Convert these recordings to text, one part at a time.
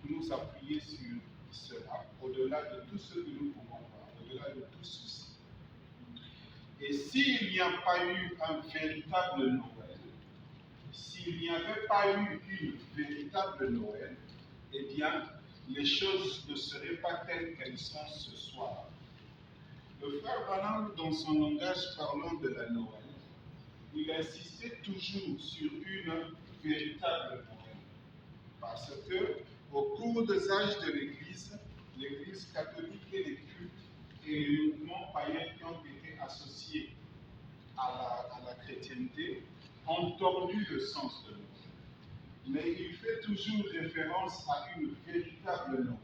nous appuyer sur cela, au-delà de tout ce que nous pouvons voir, au-delà de tout souci. Et s'il n'y a pas eu un véritable Noël, s'il n'y avait pas eu une véritable Noël, eh bien, les choses ne seraient pas telles qu'elles sont ce soir. Le frère Branham, dans son langage parlant de la Noël, il insistait toujours sur une véritable Noël. Parce que, au cours des âges de l'Église catholique et les cultes et les mouvements païens qui ont été associés à la chrétienté ont tordu le sens de Noël. Mais il fait toujours référence à une véritable Noël.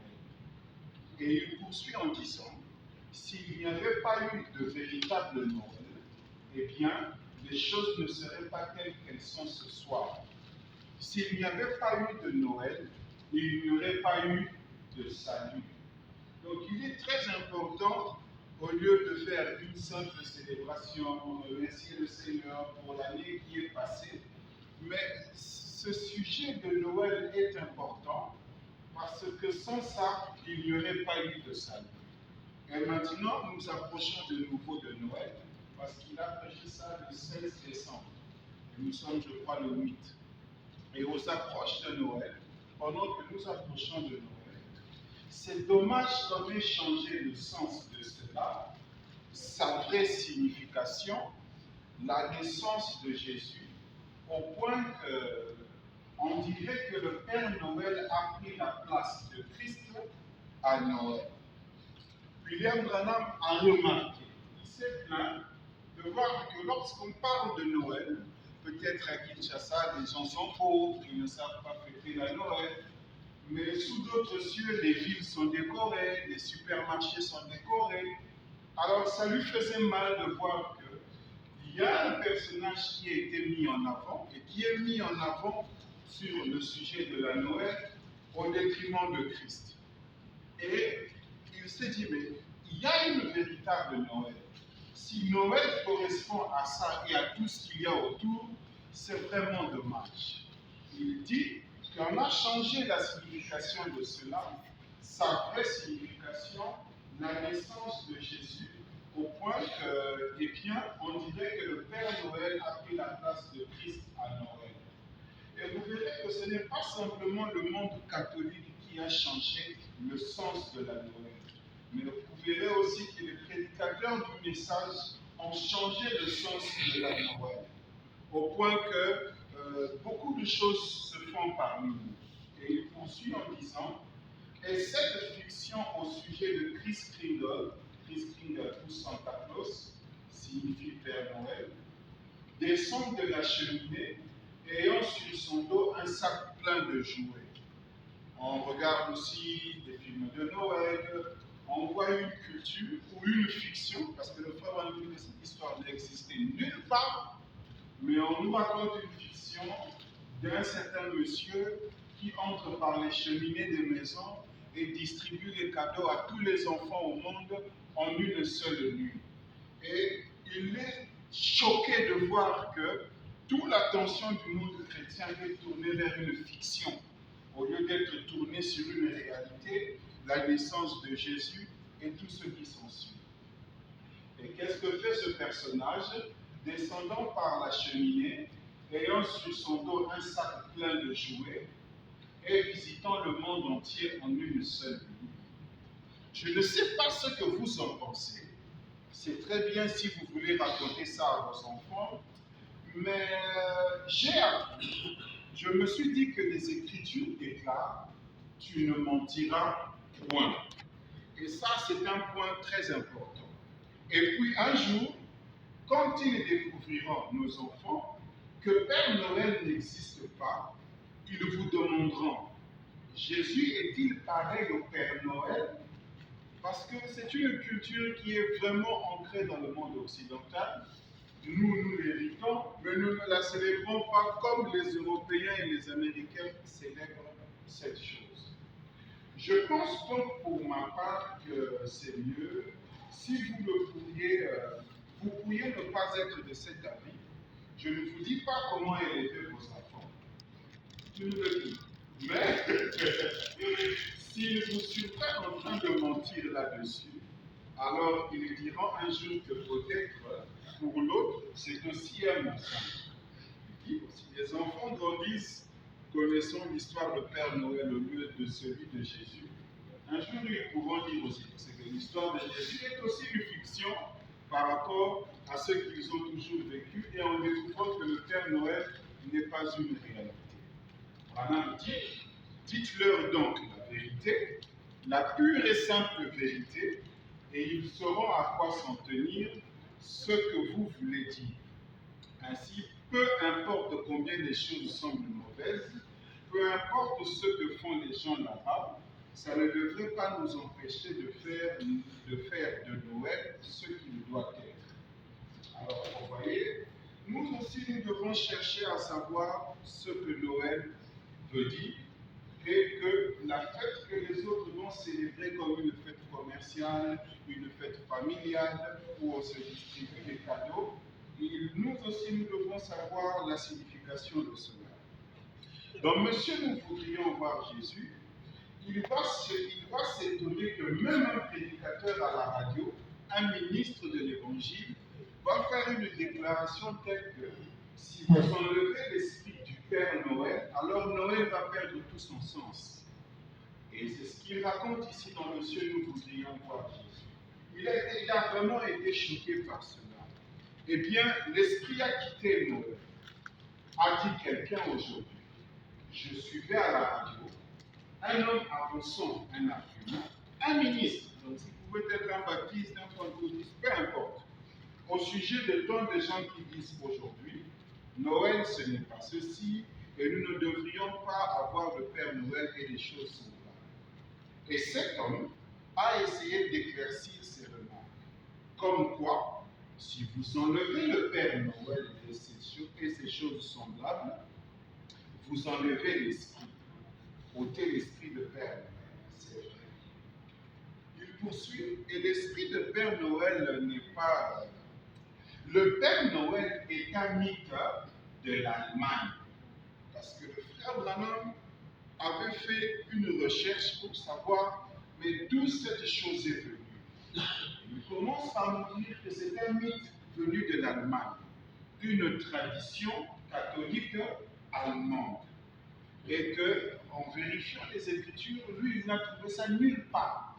Et il poursuit en disant, s'il n'y avait pas eu de véritable Noël, eh bien, les choses ne seraient pas telles qu'elles sont ce soir. S'il n'y avait pas eu de Noël, il n'y aurait pas eu de salut. Donc il est très important, au lieu de faire une simple célébration, remercier le Seigneur pour l'année qui est passée, mais ce sujet de Noël est important parce que sans ça, il n'y aurait pas eu de salut. Et maintenant, nous approchons de nouveau de Noël parce qu'il a prêché ça le 16 décembre. Et nous sommes, je crois, le 8. Et aux approches de Noël, pendant que nous approchons de Noël, c'est dommage qu'on ait changé le sens de cela, sa vraie signification, la naissance de Jésus, au point qu'on dirait que le Père Noël a pris la place de Christ à Noël. William Branham a remarqué, il s'est plaint de voir que lorsqu'on parle de Noël, peut-être à Kinshasa, les gens sont pauvres, ils ne savent pas fêter la Noël, mais sous d'autres cieux, les villes sont décorées, les supermarchés sont décorés. Alors ça lui faisait mal de voir qu'il y a un personnage qui a été mis en avant et qui est mis en avant sur le sujet de la Noël au détriment de Christ. Et il s'est dit, mais il y a une véritable Noël. Si Noël correspond à ça et à tout ce qu'il y a autour, c'est vraiment dommage. Il dit qu'on a changé la signification de cela, sa vraie signification, la naissance de Jésus, au point que, eh bien, on dirait que le Père Noël a pris la place de Christ à Noël. Et vous verrez que ce n'est pas simplement le monde catholique qui a changé le sens de la Noël, mais vous verrez aussi que les prédicateurs du message ont changé le sens de la Noël, au point que beaucoup de choses se font parmi nous. Et il poursuit en disant, et cette fiction au sujet de Kris Kringle ou Santa Claus, signifie Père Noël, descend de la cheminée ayant sur son dos un sac plein de jouets. On regarde aussi des films de Noël, on voit une culture ou une fiction, parce que le frère Van dit que cette histoire n'existait nulle part, mais on nous raconte une fiction d'un certain monsieur qui entre par les cheminées des maisons et distribue les cadeaux à tous les enfants au monde en une seule nuit. Et il est choqué de voir que toute l'attention du monde chrétien est tournée vers une fiction, au lieu d'être tournée sur une réalité, la naissance de Jésus et tout ce qui s'ensuit. Et qu'est-ce que fait ce personnage? Descendant par la cheminée, ayant sur son dos un sac plein de jouets, et visitant le monde entier en une seule nuit. Je ne sais pas ce que vous en pensez. C'est très bien si vous voulez raconter ça à vos enfants, mais j'ai appris. Je me suis dit que les Écritures déclarent « tu ne mentiras point ». Et ça, c'est un point très important. Et puis un jour, quand ils découvriront, nos enfants, que Père Noël n'existe pas, ils vous demanderont, Jésus est-il pareil au Père Noël? Parce que c'est une culture qui est vraiment ancrée dans le monde occidental. Nous l'héritons, mais nous ne la célébrons pas comme les Européens et les Américains célèbrent cette chose. Je pense donc pour ma part que c'est mieux, si vous pourriez ne pas être de cet avis. Je ne vous dis pas comment élever vos enfants. Je ne le dis. Mais s'apesantir là-dessus, alors ils diront un jour que peut-être pour l'autre, c'est aussi un mensonge. Il dit, si les enfants grandissent connaissant l'histoire de Père Noël au lieu de celui de Jésus, un jour ils pourront dire aussi que l'histoire de Jésus est aussi une fiction par rapport à ce qu'ils ont toujours vécu et en découvrant que le Père Noël n'est pas une réalité. Branham dit, dites-leur donc la vérité, la pure et simple vérité, et ils sauront à quoi s'en tenir, ce que vous voulez dire. Ainsi, peu importe combien les choses semblent mauvaises, peu importe ce que font les gens là-bas, ça ne devrait pas nous empêcher de faire de Noël ce qu'il doit être. Alors, vous voyez, nous aussi, nous devons chercher à savoir ce que Noël veut dire et que la fête que les autres vont célébrer comme une fête commerciale, une fête familiale, où on se distribue des cadeaux, nous aussi, nous devons savoir la signification de cela. Donc, monsieur, nous voudrions voir Jésus, il va s'étonner que même un prédicateur à la radio, un ministre de l'Évangile, va faire une déclaration telle que si vous enlevez l'esprit du Père Noël, alors Noël va perdre tout son sens. Et c'est ce qu'il raconte ici dans Monsieur, nous voudrions voir Jésus. Il a vraiment été choqué par cela. Eh bien, l'esprit a quitté Noël. A dit quelqu'un aujourd'hui. Je suivais à la radio un homme avançant un argument, un ministre, donc il pouvait être un baptiste, un pentecôtiste, peu importe, au sujet de tant de gens qui disent aujourd'hui, Noël ce n'est pas ceci, et nous ne devrions pas avoir le Père Noël et des choses semblables. Et cet homme a essayé d'éclaircir ces remarques. Comme quoi, si vous enlevez le Père Noël et ces choses semblables, vous enlevez l'esprit. Ôter l'esprit de Père Noël, c'est vrai. Il poursuit, et l'esprit de Père Noël n'est pas... Le Père Noël est un mythe de l'Allemagne. Parce que le frère Branham avait fait une recherche pour savoir, mais d'où cette chose est venue. Il commence à nous dire que c'est un mythe venu de l'Allemagne, une tradition catholique allemande. Et qu'en vérifiant les Écritures, lui, il n'a trouvé ça nulle part.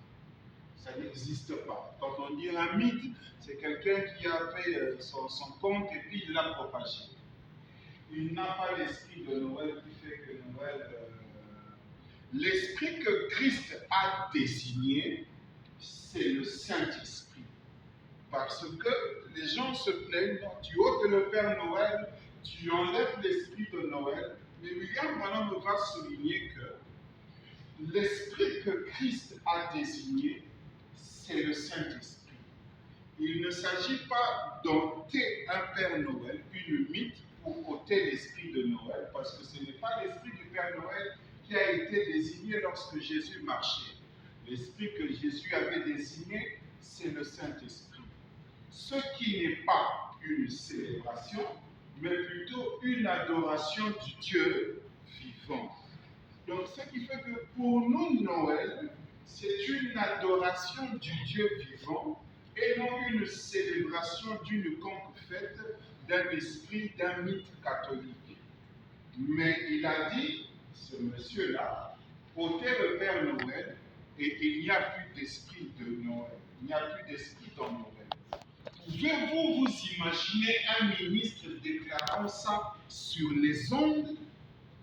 Ça n'existe pas. Quand on dit un mythe, c'est quelqu'un qui a fait son conte et puis il l'a propagé. Il n'a pas l'esprit de Noël qui fait que Noël... L'esprit que Christ a désigné, c'est le Saint-Esprit. Parce que les gens se plaignent, tu ôtes le Père Noël, tu enlèves l'esprit de Noël. Mais William Branham va souligner que l'esprit que Christ a désigné, c'est le Saint-Esprit. Il ne s'agit pas d'ôter un Père Noël, une mythe, pour ôter l'esprit de Noël, parce que ce n'est pas l'esprit du Père Noël qui a été désigné lorsque Jésus marchait. L'esprit que Jésus avait désigné, c'est le Saint-Esprit. Ce qui n'est pas une célébration, mais plutôt une adoration du Dieu vivant. Donc, ce qui fait que pour nous, Noël, c'est une adoration du Dieu vivant et non une célébration d'une conquête d'un esprit, d'un mythe catholique. Mais il a dit, ce monsieur-là, ôtez le Père Noël et il n'y a plus d'esprit de Noël. Il n'y a plus d'esprit dans Noël. Pouvez-vous vous imaginer un ministre déclarant ça sur les ondes?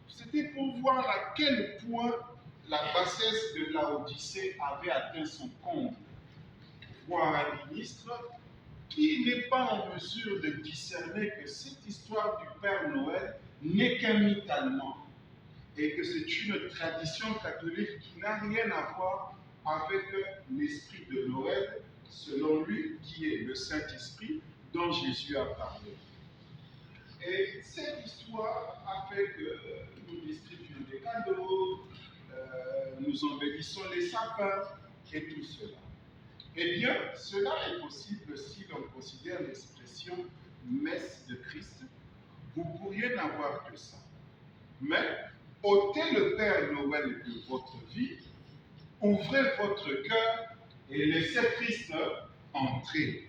C'était pour voir à quel point la bassesse de Laodicée avait atteint son comble. Voir un ministre qui n'est pas en mesure de discerner que cette histoire du Père Noël n'est qu'un mythe allemand et que c'est une tradition catholique qui n'a rien à voir avec l'esprit de Noël, selon lui, qui est le Saint-Esprit dont Jésus a parlé. Et cette histoire a fait que nous distribuons des cadeaux, nous embellissons les sapins et tout cela. Eh bien, cela est possible si l'on considère l'expression messe de Christ. Vous pourriez n'avoir que ça. Mais ôtez le Père Noël de votre vie, ouvrez votre cœur et laissait Christ entrer,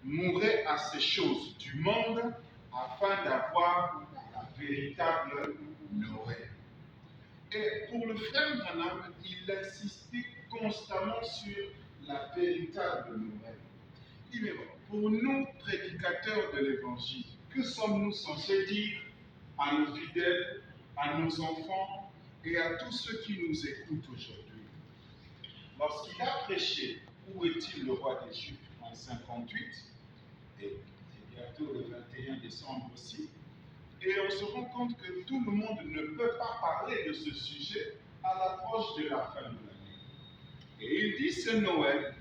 mourait à ces choses du monde afin d'avoir la véritable Noël. Et pour le frère Branham, il insistait constamment sur la véritable Noël. Il dit, mais bon, pour nous, prédicateurs de l'Évangile, que sommes-nous censés dire à nos fidèles, à nos enfants et à tous ceux qui nous écoutent aujourd'hui? Lorsqu'il a prêché « Où est-il le roi des Juifs » en 58, et c'est bientôt le 21 décembre aussi, et on se rend compte que tout le monde ne peut pas parler de ce sujet à l'approche de la fin de l'année. Et il dit, c'est Noël,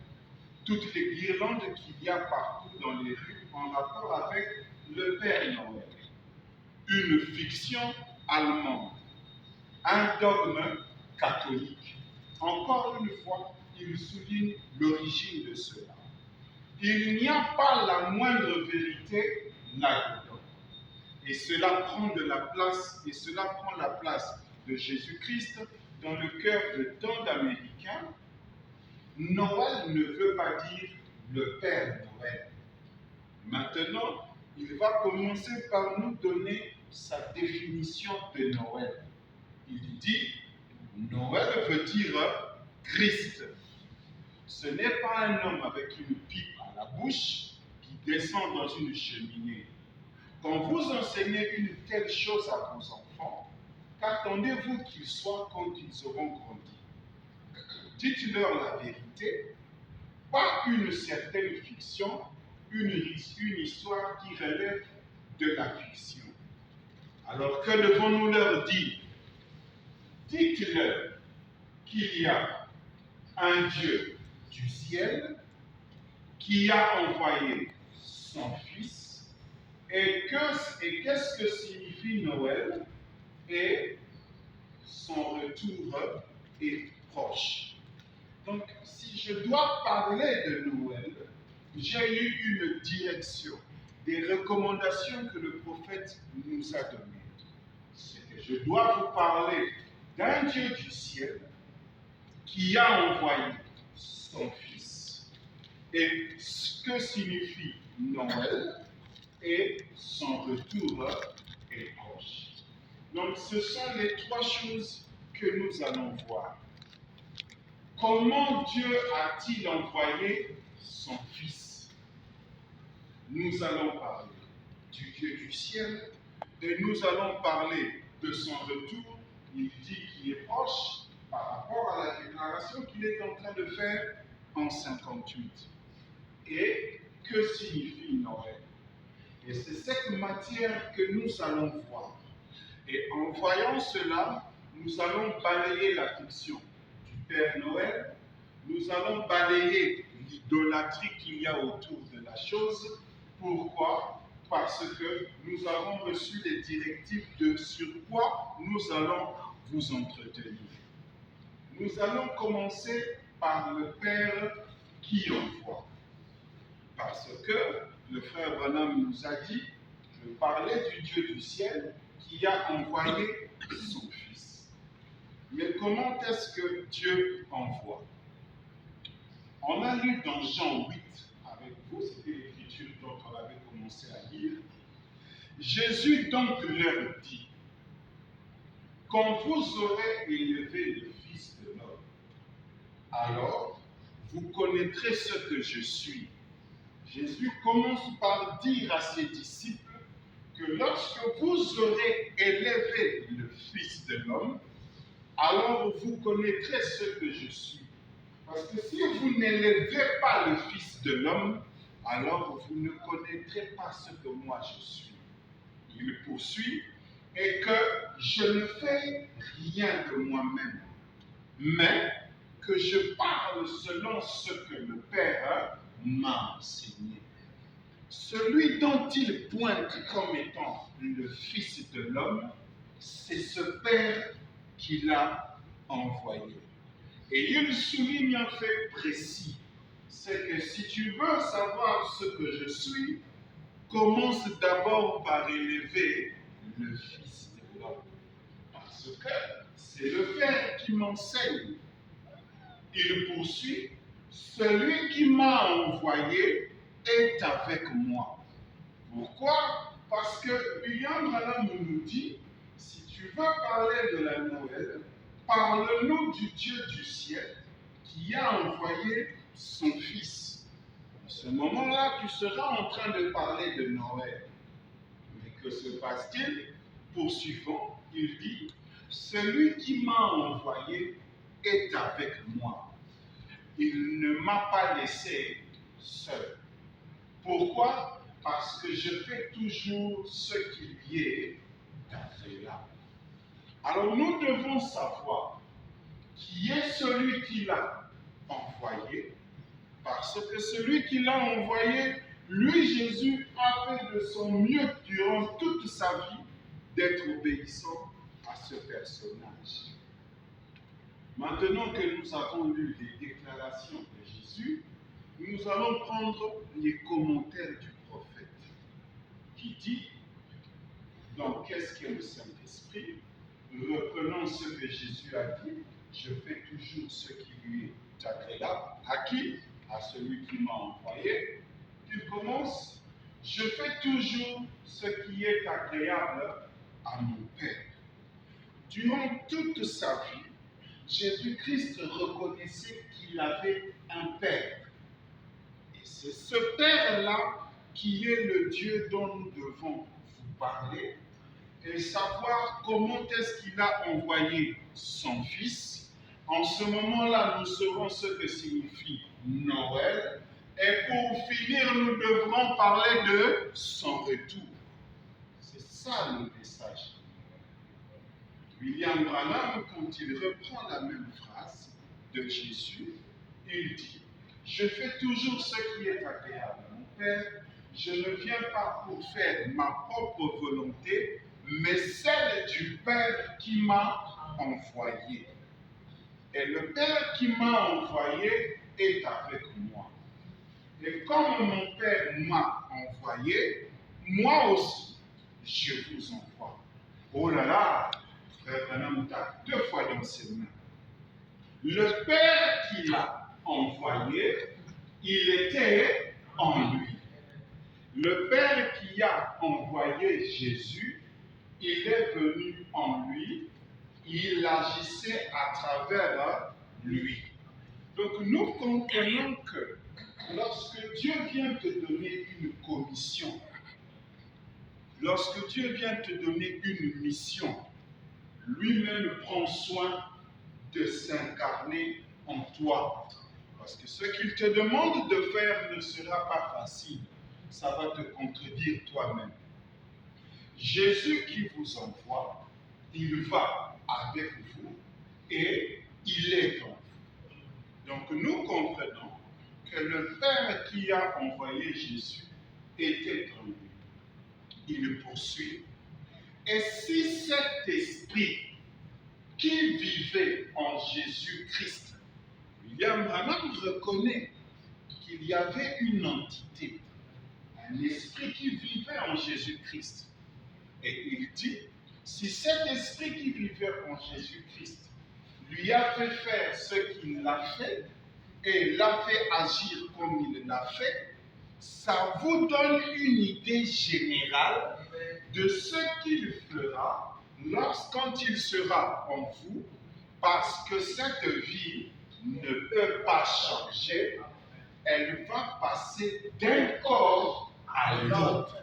toutes les guirlandes qu'il y a partout dans les rues en rapport avec le Père Noël. Une fiction allemande, un dogme catholique. Encore une fois, il souligne l'origine de cela. Il n'y a pas la moindre vérité là-dedans. Et cela prend la place de Jésus-Christ dans le cœur de tant d'Américains. Noël ne veut pas dire le Père Noël. Maintenant, il va commencer par nous donner sa définition de Noël. Il dit, Noël veut dire Christ. Ce n'est pas un homme avec une pipe à la bouche qui descend dans une cheminée. Quand vous enseignez une telle chose à vos enfants, qu'attendez-vous qu'ils soient quand ils auront grandi? Dites-leur la vérité, pas une certaine fiction, une histoire qui relève de la fiction. Alors que devons-nous leur dire? Dites-leur qu'il y a un Dieu du ciel qui a envoyé son Fils. Et qu'est-ce que signifie Noël? Et son retour est proche. Donc, si je dois parler de Noël, j'ai eu une direction, des recommandations que le prophète nous a données. C'est que je dois vous parler d'un Dieu du ciel qui a envoyé son Fils. Et ce que signifie Noël et son retour est proche. Donc ce sont les trois choses que nous allons voir. Comment Dieu a-t-il envoyé son Fils? Nous allons parler du Dieu du ciel et nous allons parler de son retour. Il dit qu'il est proche par rapport à la déclaration qu'il est en train de faire en 58. Et que signifie Noël? Et c'est cette matière que nous allons voir. Et en voyant cela, nous allons balayer la fiction du Père Noël, nous allons balayer l'idolâtrie qu'il y a autour de la chose. Pourquoi? Parce que nous avons reçu les directives de sur quoi nous allons vous entretenir. Nous allons commencer par le Père qui envoie. Parce que le frère Branham nous a dit, je parlais du Dieu du ciel qui a envoyé son Fils. Mais comment est-ce que Dieu envoie? On a lu dans Jean 8 avec vous, c'était l'écriture dont on avait commencé à lire. Jésus donc leur dit, quand vous aurez élevé le Fils de l'homme, alors vous connaîtrez ce que je suis. Jésus commence par dire à ses disciples que lorsque vous aurez élevé le Fils de l'homme, alors vous connaîtrez ce que je suis. Parce que si vous n'élevez pas le Fils de l'homme, alors vous ne connaîtrez pas ce que moi je suis. Il poursuit, et que je ne fais rien de moi-même, mais que je parle selon ce que le Père m'a enseigné. Celui dont il pointe comme étant le Fils de l'homme, c'est ce Père qui l'a envoyé. Et il souligne un fait précis, c'est que si tu veux savoir ce que je suis, commence d'abord par élever le Fils de l'homme. Parce que c'est le Père qui m'enseigne. Il poursuit, celui qui m'a envoyé est avec moi. Pourquoi? Parce que William Branham nous dit, si tu veux parler de la Noël, parle-nous du Dieu du ciel qui a envoyé son Fils. À ce moment-là, tu seras en train de parler de Noël. Mais que se passe-t-il? Poursuivant, il dit, celui qui m'a envoyé est avec moi. Il ne m'a pas laissé seul. Pourquoi? Parce que je fais toujours ce qui lui est agréable. Alors nous devons savoir qui est celui qui l'a envoyé, parce que celui qui l'a envoyé, lui Jésus, a fait de son mieux durant toute sa vie d'être obéissant à ce personnage. Maintenant que nous avons lu les déclarations de Jésus, nous allons prendre les commentaires du prophète qui dit, donc qu'est-ce qu'est le Saint-Esprit? Reprenons ce que Jésus a dit, je fais toujours ce qui lui est agréable. À qui? À celui qui m'a envoyé. Il commence, je fais toujours ce qui est agréable à mon Père. Durant toute sa vie, Jésus-Christ reconnaissait qu'il avait un Père. Et c'est ce Père-là qui est le Dieu dont nous devons vous parler et savoir comment est-ce qu'il a envoyé son Fils. En ce moment-là, nous saurons ce que signifie Noël. Et pour finir, nous devrons parler de son retour. C'est ça le message. William Branham, quand il reprend la même phrase de Jésus, il dit, je fais toujours ce qui est agréable à mon Père, je ne viens pas pour faire ma propre volonté, mais celle du Père qui m'a envoyé. Et le Père qui m'a envoyé est avec moi. Et comme mon Père m'a envoyé, moi aussi, je vous envoie. Oh là là, Frère Branham tape 2 fois dans ses mains. Le Père qui l'a envoyé, il était en lui. Le Père qui a envoyé Jésus, il est venu en lui, il agissait à travers lui. Donc nous comprenons que lorsque Dieu vient te donner une commission, lorsque Dieu vient te donner une mission, lui-même prend soin de s'incarner en toi. Parce que ce qu'il te demande de faire ne sera pas facile. Ça va te contredire toi-même. Jésus qui vous envoie, il va avec vous et il est en vous. Donc nous comprenons que le Père qui a envoyé Jésus était en lui. Il le poursuit. Et si cet esprit qui vivait en Jésus-Christ, William Branham reconnaît qu'il y avait une entité, un esprit qui vivait en Jésus-Christ. Et il dit, si cet esprit qui vivait en Jésus-Christ lui a fait faire ce qu'il a fait, et l'a fait agir comme il l'a fait, ça vous donne une idée générale de ce qu'il fera lorsqu'il il sera en vous, parce que cette vie ne peut pas changer, elle va passer d'un corps à l'autre.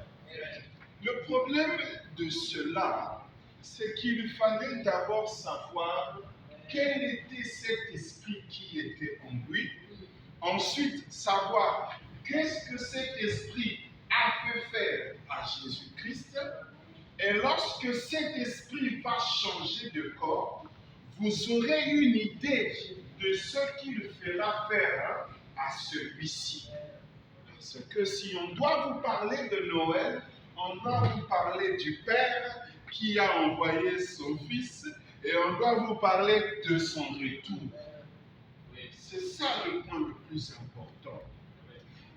Le problème de cela, c'est qu'il fallait d'abord savoir quel était cet esprit qui était en lui, ensuite savoir qu'est-ce que cet esprit a fait faire à Jésus-Christ, et lorsque cet esprit va changer de corps, vous aurez une idée de ce qu'il fera faire à celui-ci. Parce que si on doit vous parler de Noël, on doit vous parler du Père qui a envoyé son Fils et on doit vous parler de son retour. C'est ça le point le plus important.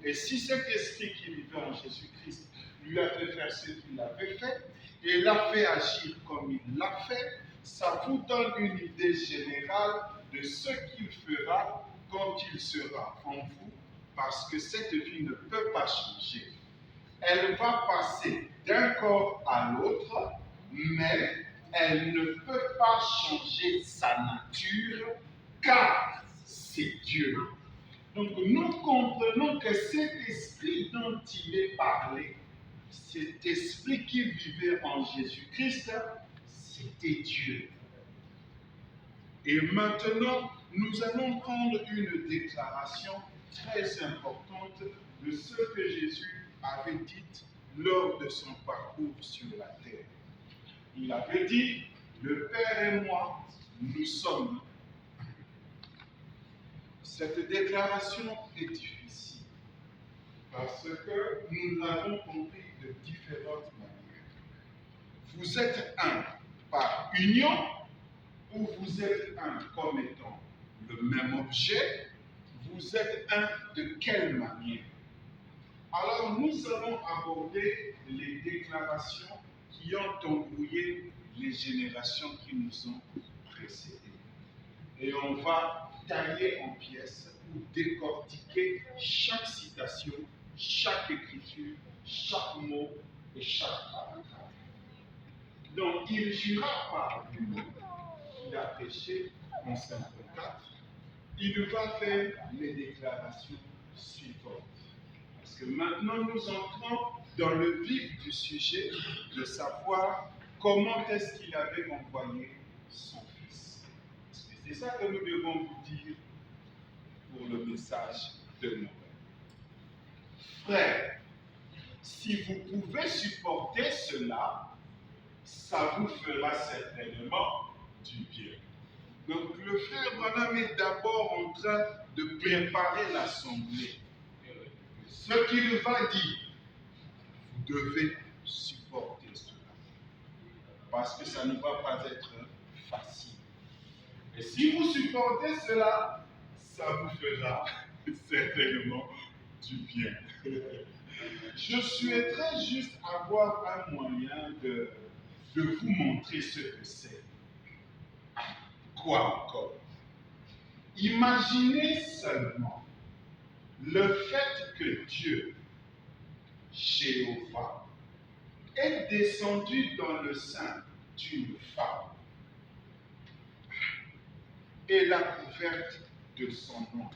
Et si cet esprit qui vivait en Jésus-Christ lui a fait faire ce qu'il avait fait et l'a fait agir comme il l'a fait, ça vous donne une idée générale de ce qu'il fera quand il sera en vous, parce que cette vie ne peut pas changer. Elle va passer d'un corps à l'autre, mais elle ne peut pas changer sa nature, car c'est Dieu. Donc nous comprenons que cet esprit dont il est parlé, cet esprit qui vivait en Jésus-Christ, c'était Dieu. Et maintenant, nous allons prendre une déclaration très importante de ce que Jésus avait dit lors de son parcours sur la terre. Il avait dit, le Père et moi, nous sommes. Cette déclaration est difficile parce que nous l'avons compris de différentes manières. Vous êtes un par union ou vous êtes un comme étant le même objet, vous êtes un de quelle manière? Alors nous allons aborder les déclarations qui ont embrouillé les générations qui nous ont précédées. Et on va tailler en pièces ou décortiquer chaque citation, chaque écriture, chaque mot et chaque paragraphe. Donc il jura par lui qu'il a péché en 54. Il va faire les déclarations suivantes. Parce que maintenant nous entrons dans le vif du sujet de savoir comment est-ce qu'il avait envoyé son Fils. C'est ça que nous devons vous dire pour le message de Noël. Frères, si vous pouvez supporter cela, ça vous fera certainement du bien. Donc le frère Branham est d'abord en train de préparer l'assemblée. Ce qu'il va dire, vous devez supporter cela. Parce que ça ne va pas être facile. Et si vous supportez cela, ça vous fera certainement du bien. Je souhaiterais juste avoir un moyen de vous montrer ce que c'est. Quoi encore? Imaginez seulement le fait que Dieu, Jéhovah, est descendu dans le sein d'une femme et l'a couverte de son nom.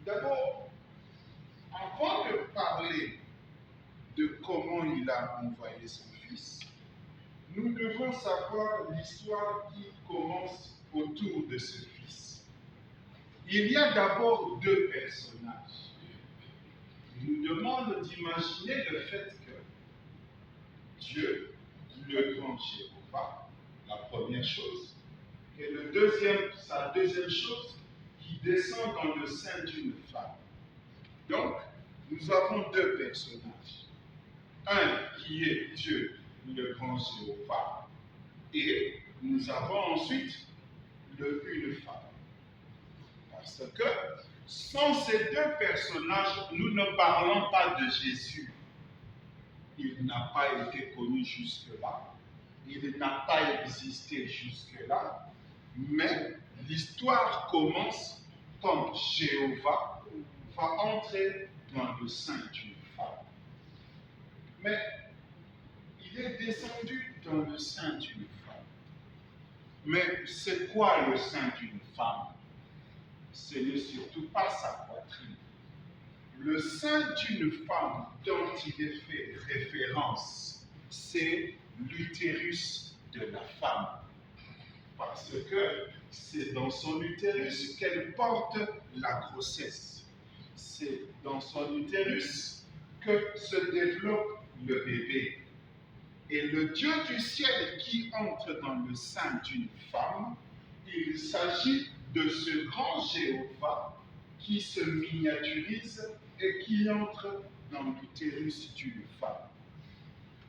D'abord, avant de parler de comment il a envoyé son Fils, nous devons savoir l'histoire qui commence autour de ce Fils. Il y a d'abord deux personnages. Il nous demande d'imaginer le fait que Dieu, le grand Jéhovah, la première chose, et sa deuxième chose, qui descend dans le sein d'une femme. Donc, nous avons deux personnages. Un qui est Dieu, le grand Jéhovah, et nous avons ensuite une femme. Parce que sans ces deux personnages, nous ne parlons pas de Jésus. Il n'a pas été connu jusque-là. Il n'a pas existé jusque-là. Mais l'histoire commence quand Jéhovah va entrer dans le sein d'une femme. Mais il est descendu dans le sein d'une femme. Mais c'est quoi le sein d'une femme? Ce n'est surtout pas sa poitrine. Le sein d'une femme dont il est fait référence, c'est l'utérus de la femme. Parce que c'est dans son utérus qu'elle porte la grossesse. C'est dans son utérus que se développe le bébé. Et le Dieu du ciel qui entre dans le sein d'une femme, il s'agit de ce grand Jéhovah qui se miniaturise et qui entre dans l'utérus d'une femme.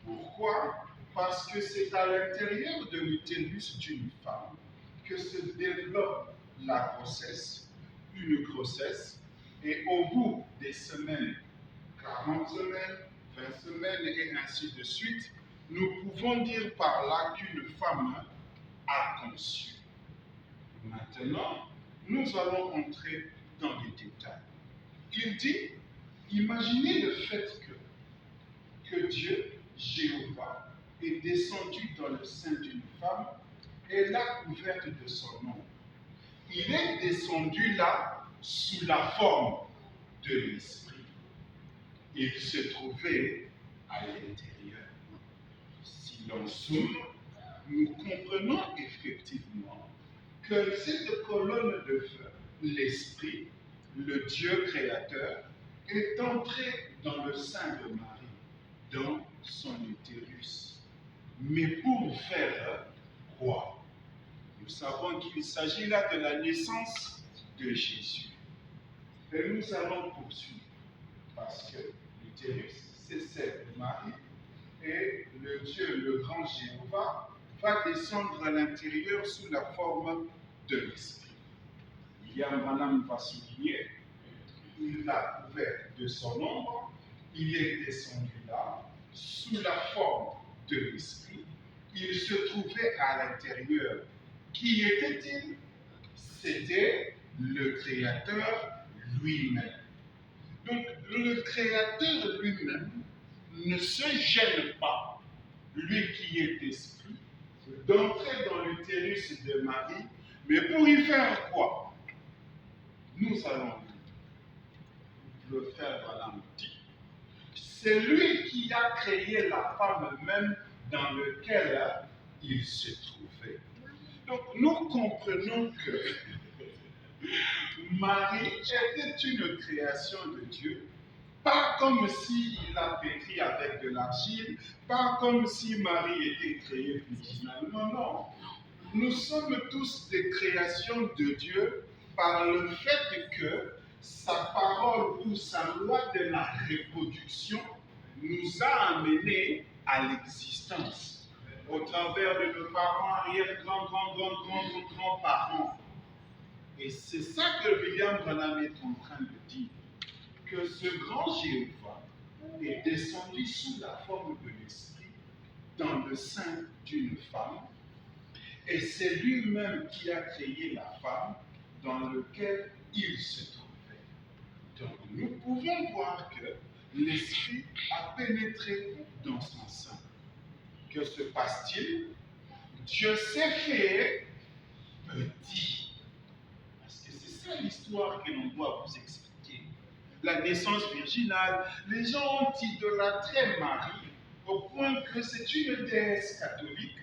Pourquoi? Parce que c'est à l'intérieur de l'utérus d'une femme que se développe la grossesse, une grossesse, et au bout des semaines, 40 semaines, 20 semaines et ainsi de suite, nous pouvons dire par là qu'une femme a conçu. Maintenant, nous allons entrer dans les détails. Il dit, imaginez le fait que Dieu, Jéhovah, est descendu dans le sein d'une femme et l'a couverte de son ombre. Il est descendu là sous la forme de l'Esprit. Il se trouvait à l'intérieur. Si l'on zoome, nous comprenons effectivement que cette colonne de feu, l'Esprit, le Dieu créateur, est entré dans le sein de Marie, dans son utérus. Mais pour faire quoi? Nous savons qu'il s'agit là de la naissance de Jésus. Et nous allons poursuivre, parce que l'utérus, c'est celle de Marie, et le Dieu, le grand Jéhovah, va descendre à l'intérieur sous la forme de l'Esprit. William Branham va souligner, il l'a couvert de son ombre, il est descendu là, sous la forme de l'Esprit. Il se trouvait à l'intérieur. Qui était-il? C'était le Créateur lui-même. Donc, le Créateur lui-même ne se gêne pas, lui qui est esprit, d'entrer dans l'utérus de Marie, mais pour y faire quoi? Nous allons le frère Branham dit. C'est lui qui a créé la femme même dans laquelle il se trouvait. Donc nous comprenons que Marie était une création de Dieu, pas comme s'il l'a pétri avec de l'argile, pas comme si Marie était créée virginalement, non. Nous sommes tous des créations de Dieu par le fait que sa parole ou sa loi de la reproduction nous a amenés à l'existence au travers de nos parents, arrière-grands-parents. Et c'est ça que William Branham est en train de dire, que ce grand Jéhovah est descendu sous la forme de l'Esprit dans le sein d'une femme, et c'est lui-même qui a créé la femme dans laquelle il se trouvait. Donc nous pouvons voir que l'Esprit a pénétré dans son sein. Que se passe-t-il? Dieu s'est fait petit. Parce que c'est ça l'histoire que l'on doit vous expliquer. La naissance virginale, les gens ont idolâtré Marie au point que c'est une déesse catholique.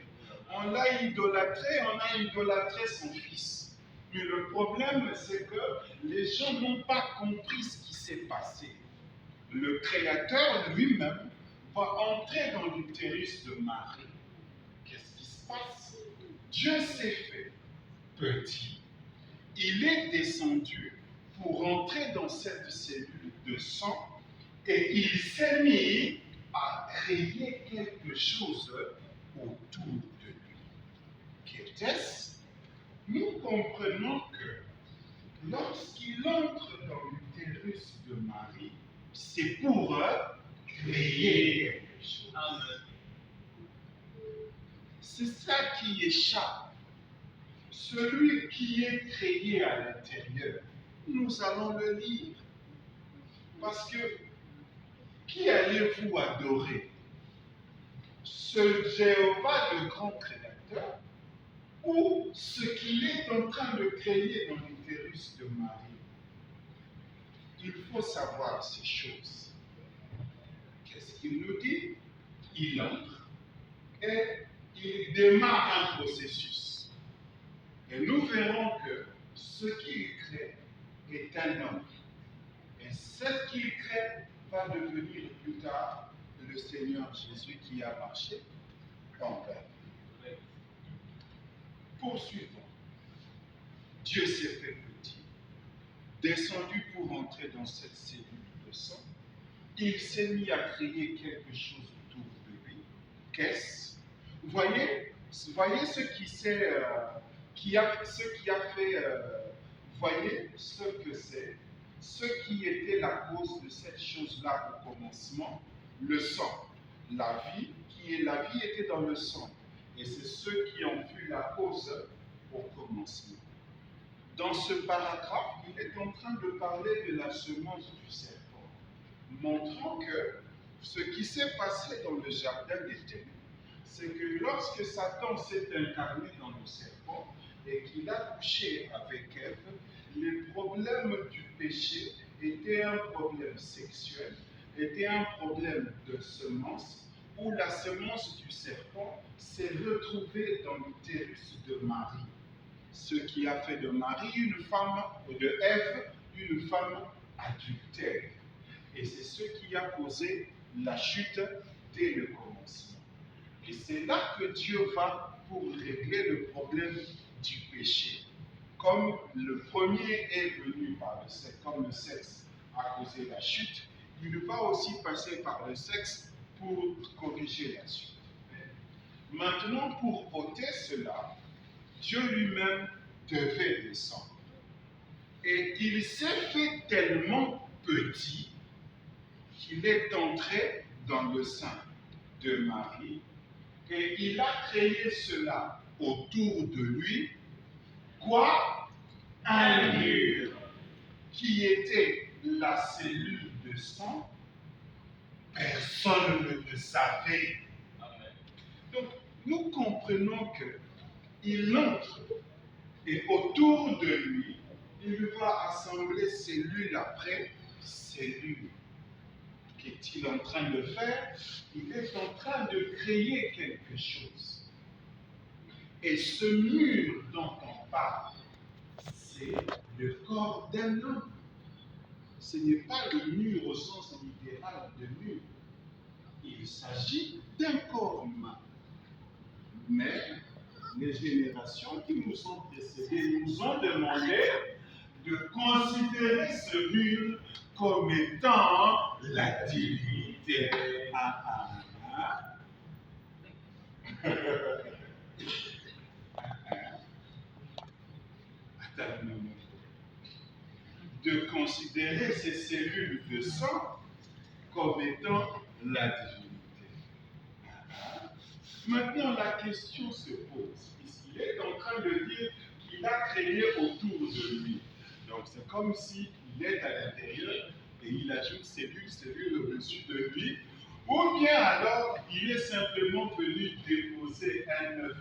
On l'a idolâtré, on a idolâtré son fils. Mais le problème, c'est que les gens n'ont pas compris ce qui s'est passé. Le Créateur lui-même va entrer dans l'utérus de Marie. Qu'est-ce qui se passe? Dieu s'est fait petit. Il est descendu pour entrer dans cette cellule de sang et il s'est mis à créer quelque chose autour de lui. Qu'était-ce? Nous comprenons que lorsqu'il entre dans l'utérus de Marie, c'est pour créer quelque chose. Amen. C'est ça qui échappe. Celui qui est créé à l'intérieur, nous allons le lire. Parce que qui allez-vous adorer? Ce Jéhovah, le grand créateur, ou ce qu'il est en train de créer dans l'utérus de Marie? Il faut savoir ces choses. Qu'est-ce qu'il nous dit? Il entre et il démarre un processus. Et nous verrons que ce qu'il crée est un homme. Et ce qu'il crée va devenir plus tard le Seigneur Jésus qui a marché en terre. Poursuivons. Dieu s'est fait petit, descendu pour entrer dans cette cellule de sang. Il s'est mis à créer quelque chose autour de lui. Qu'est-ce? Voyez ce qui a fait, voyez ce que c'est, ce qui était la cause de cette chose-là au commencement, le sang. La vie était dans le sang. Et c'est ceux qui ont vu la cause au commencement. Dans ce paragraphe, il est en train de parler de la semence du serpent, montrant que ce qui s'est passé dans le jardin d'Éden, c'est que lorsque Satan s'est incarné dans le serpent et qu'il a couché avec Ève, les problèmes du péché étaient un problème sexuel, était un problème de semence, où la semence du serpent s'est retrouvée dans l'utérus de Marie. Ce qui a fait de Marie une femme, de Ève, une femme adultère. Et c'est ce qui a causé la chute dès le commencement. Et c'est là que Dieu va pour régler le problème du péché. Comme le premier est venu par le sexe, comme le sexe a causé la chute, il va aussi passer par le sexe pour corriger la chute. Maintenant, pour ôter cela, Dieu lui-même devait descendre. Et il s'est fait tellement petit qu'il est entré dans le sein de Marie et il a créé cela autour de lui. Quoi? Un mur qui était la cellule de sang. Personne ne le savait. Donc, nous comprenons qu'il entre et autour de lui, il va assembler cellule après cellule. Qu'est-il en train de faire? Il est en train de créer quelque chose. Et ce mur dont on parle, c'est le corps d'un homme. Ce n'est pas le mur au sens littéral de mur. Il s'agit d'un corps humain. Mais les générations qui nous ont précédées nous ont demandé de considérer ce mur comme étant la divinité. De considérer ces cellules de sang comme étant la divinité. Maintenant, la question se pose, puisqu'il est en train de dire qu'il a créé autour de lui. Donc, c'est comme s'il est à l'intérieur et il ajoute cellule au-dessus de lui, ou bien alors il est simplement venu déposer un œuf